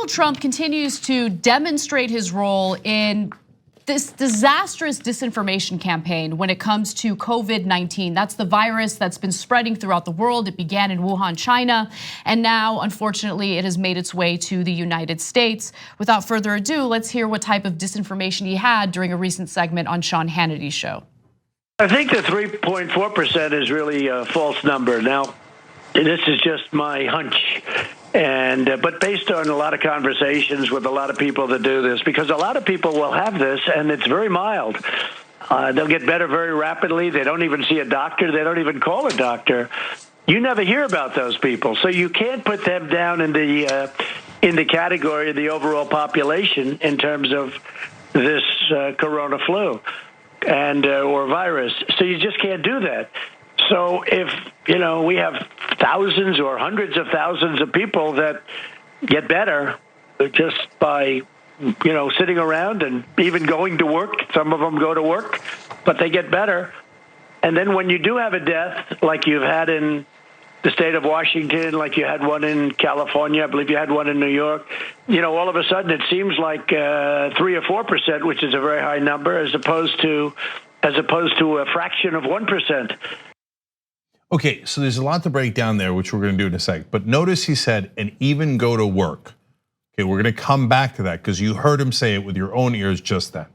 Donald Trump continues to demonstrate his role in this disastrous disinformation campaign when it comes to COVID-19. That's the virus that's been spreading throughout the world. It began in Wuhan, China, and now, unfortunately, it has made its way to the United States. Without further ado, let's hear what type of disinformation he had during a recent segment on Sean Hannity's show. I think the 3.4% is really a false number. Now, this is just my hunch. But based on a lot of conversations with a lot of people that do this, because a lot of people will have this and it's very mild. They'll get better very rapidly. They don't even see a doctor. They don't even call a doctor. You never hear about those people. So you can't put them down in the category of the overall population in terms of this corona flu and or virus. So you just can't do that. So if, we have thousands or hundreds of thousands of people that get better just by, sitting around and even going to work, some of them go to work, but they get better. And then when you do have a death, like you've had in the state of Washington, like you had one in California, I believe you had one in New York, all of a sudden it seems like 3 or 4%, which is a very high number, as opposed to a fraction of 1%. Okay, so there's a lot to break down there, which we're going to do in a sec. But notice he said, and even go to work. Okay, we're going to come back to that because you heard him say it with your own ears just then.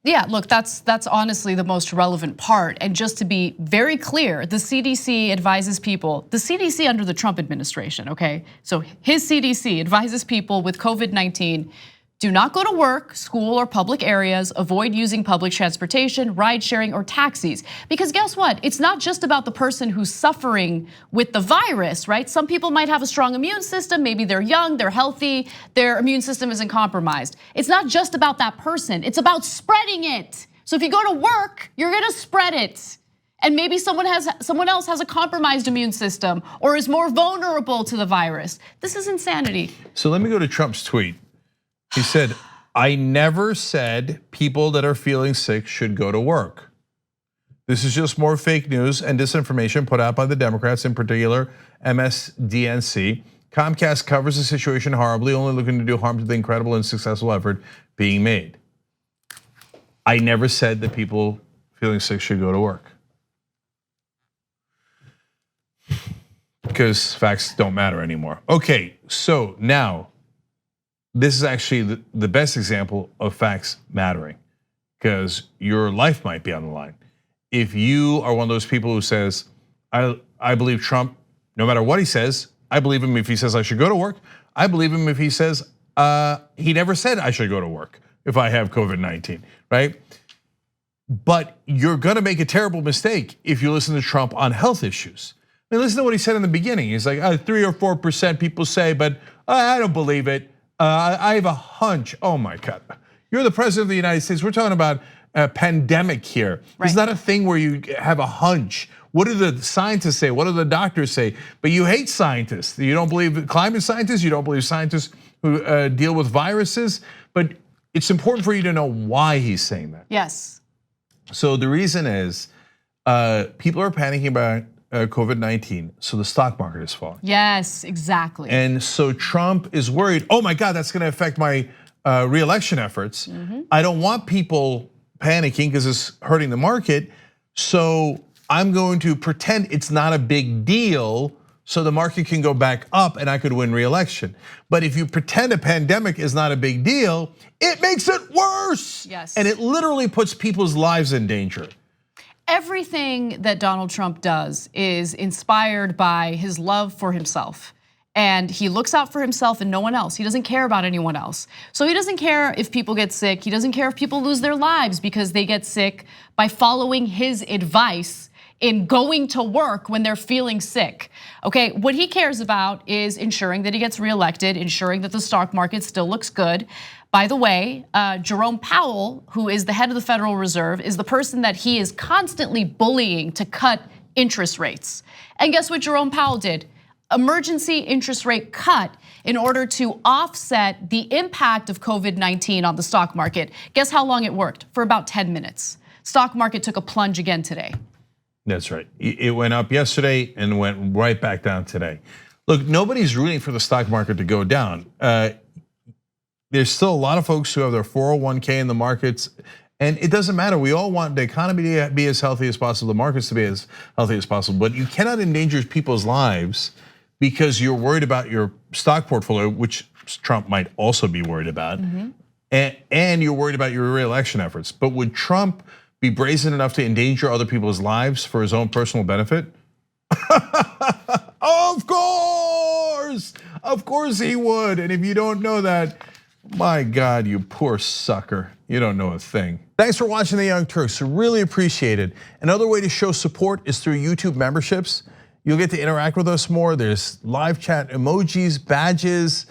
Yeah, look, that's honestly the most relevant part. And just to be very clear, the CDC advises people, the CDC under the Trump administration, okay? So his CDC advises people with COVID-19, do not go to work, school, or public areas. Avoid using public transportation, ride sharing, or taxis. Because guess what? It's not just about the person who's suffering with the virus, right? Some people might have a strong immune system. Maybe they're young, they're healthy, their immune system isn't compromised. It's not just about that person. It's about spreading it. So if you go to work, you're gonna spread it. And maybe someone else has a compromised immune system or is more vulnerable to the virus. This is insanity. So let me go to Trump's tweet. He said, I never said people that are feeling sick should go to work. This is just more fake news and disinformation put out by the Democrats, in particular MSDNC. Comcast covers the situation horribly, only looking to do harm to the incredible and successful effort being made. I never said that people feeling sick should go to work. Because facts don't matter anymore. Okay, so now, this is actually the best example of facts mattering, because your life might be on the line. If you are one of those people who says, I believe Trump, no matter what he says, I believe him if he says I should go to work. I believe him if he says he never said I should go to work if I have COVID-19, right? But you're gonna make a terrible mistake if you listen to Trump on health issues. I mean, listen to what he said in the beginning. He's like, 3 or 4% people say, but I don't believe it. I have a hunch. Oh my God, you're the president of the United States. We're talking about a pandemic here. Right. It's not a thing where you have a hunch. What do the scientists say? What do the doctors say? But you hate scientists. You don't believe climate scientists. You don't believe scientists who deal with viruses. But it's important for you to know why he's saying that. Yes. So the reason is people are panicking about COVID-19, so the stock market is falling. Yes, exactly. And so Trump is worried, oh my God, that's gonna affect my re-election efforts. I don't want people panicking because it's hurting the market. So I'm going to pretend it's not a big deal so the market can go back up and I could win re-election. But if you pretend a pandemic is not a big deal, it makes it worse. Yes. And it literally puts people's lives in danger. Everything that Donald Trump does is inspired by his love for himself. And he looks out for himself and no one else. He doesn't care about anyone else. So he doesn't care if people get sick. He doesn't care if people lose their lives because they get sick by following his advice in going to work when they're feeling sick. Okay, what he cares about is ensuring that he gets reelected, ensuring that the stock market still looks good. By the way, Jerome Powell, who is the head of the Federal Reserve, is the person that he is constantly bullying to cut interest rates. And guess what Jerome Powell did? Emergency interest rate cut in order to offset the impact of COVID-19 on the stock market. Guess how long it worked? For about 10 minutes. Stock market took a plunge again today. That's right. It went up yesterday and went right back down today. Look, nobody's rooting for the stock market to go down. there's still a lot of folks who have their 401k in the markets. And it doesn't matter. We all want the economy to be as healthy as possible, the markets to be as healthy as possible. But you cannot endanger people's lives because you're worried about your stock portfolio, which Trump might also be worried about. And you're worried about your re-election efforts. But would Trump be brazen enough to endanger other people's lives for his own personal benefit? Of course he would. And if you don't know that, my God, you poor sucker. You don't know a thing. Thanks for watching The Young Turks. Really appreciate it. Another way to show support is through YouTube memberships. You'll get to interact with us more. There's live chat emojis, badges.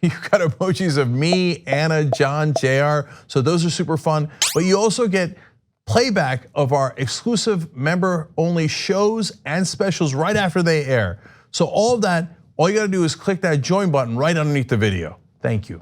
You've got emojis of me, Anna, John, JR. So those are super fun. But you also get playback of our exclusive member-only shows and specials right after they air. So all of that, all you gotta do is click that join button right underneath the video. Thank you.